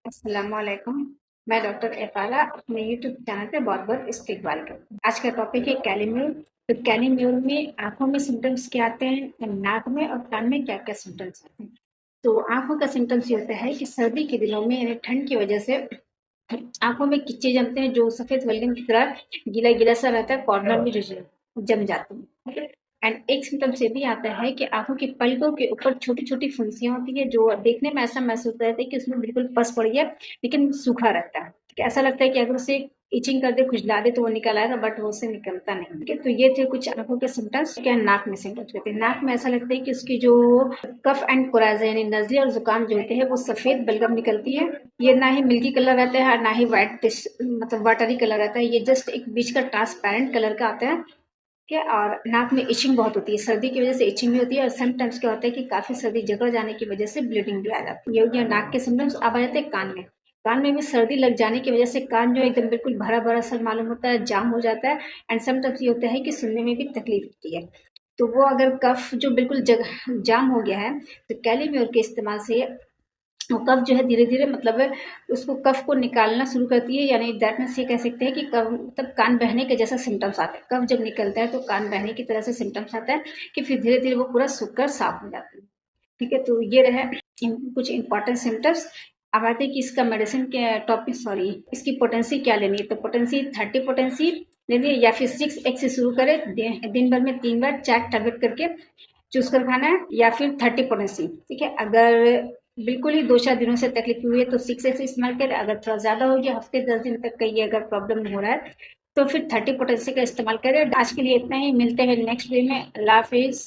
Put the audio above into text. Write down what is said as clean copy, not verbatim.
अस्सलामुअलैकुम। मैं डॉक्टर एफाला अपने यूट्यूब चैनल पे बहुत-बहुत इस्तकबाल करती हूँ। आज का टॉपिक है कैलीम्यूर। तो कैलीम्यूर में आँखों में सिम्पटम्स क्या आते हैं, नाक में और कान में क्या-क्या सिम्पटम्स आते हैं। तो आँखों का सिम्पटम्स ये होता है कि सर्दी के दिनों में यानी ठंड की वजह से आँखों में कीचे जमते हैं जो सफ़ेद बलगम की तरह गीला-गीला सा रहता है, कॉर्नर में जो जम जाते हैं। ठीक है? एंड एक सिम्पटम्स ये भी आता है कि आँखों की पलकों के ऊपर छोटी-छोटी फुंसियाँ होती है जो देखने में ऐसा महसूस होता है कि उसमें बिल्कुल पस पड़ी है, लेकिन सूखा रहता है। ठीक है? ऐसा लगता है कि अगर उसे इचिंग कर दे, खुजला दे तो वो निकल आएगा बट वो उससे निकलता नहीं। ठीक है? तो ये थे कुछ आँखों के सिम्पटम्स। क्या नाक में सिम्पटम्स होते हैं। नाक में ऐसा लगता है कि उसकी जो कफ एंड कोराइज़ा यानी नज़ले और ज़ुकाम जो होते हैं वो सफ़ेद बलगम निकलती है। ये ना ही मिल्की कलर रहता है और ना ही व्हाइटिश मतलब वाटरी कलर रहता है। ये जस्ट एक बीच का ट्रांसपेरेंट कलर का आता है। ठीक है? और नाक में इचिंग बहुत होती है। सर्दी की वज़ह से इचिंग भी होती है और समटाइम्स क्या होता है कि काफ़ी सर्दी जकड़ जाने की वज़ह से ब्लीडिंग भी आ जाती है। ये हो गया नाक के सिम्पटम्स। अब आ जाते हैं कान में। कान में भी सर्दी लग जाने की वज़ह से कान जो है एकदम बिल्कुल भरा-भरा सा मालूम होता है, जाम हो जाता है एंड समटाइम्स ये होता है कि सुनने में भी तकलीफ होती है। तो वो अगर कफ जो बिल्कुल जाम हो गया है, तो कैलीम्योर के इस्तेमाल से वो कफ जो है धीरे-धीरे मतलब उसको कफ को निकालना शुरू करती है, यानी दैट मीन्स ये कह सकते हैं कि कफ मतलब कान बहने के जैसा सिम्पटम्स आते हैं। कफ जब निकलता है तो कान बहने की तरह से सिम्पटम्स आता है कि फिर धीरे-धीरे वो पूरा सूख कर साफ हो जाता है। ठीक है? तो ये रहे कुछ इम्पोर्टेंट सिम्पटम्स। अब आते हैं कि इसका मेडिसिन के टॉपिक सॉरी इसकी पोटेंसी क्या लेनी है। तो पोटेंसी 30 पोटेंसी लेनी है या फिर 6 से शुरू करें। दिन भर में 3 बार 4 टैबलेट करके चूज़ कर खाना है या फिर 30 पोटेंसी। ठीक है? अगर बिल्कुल ही 2-4 दिनों से तकलीफ हुई है तो 6 एक्स इस्तेमाल करें। अगर थोड़ा ज़्यादा हो गया, हफ्ते 10 दिन तक का ये अगर प्रॉब्लम हो रहा है तो फिर 30 पोटेंसी का इस्तेमाल करें। आज के लिए इतना ही। मिलते हैं नेक्स्ट डे में। अल्लाह हाफ़िज़।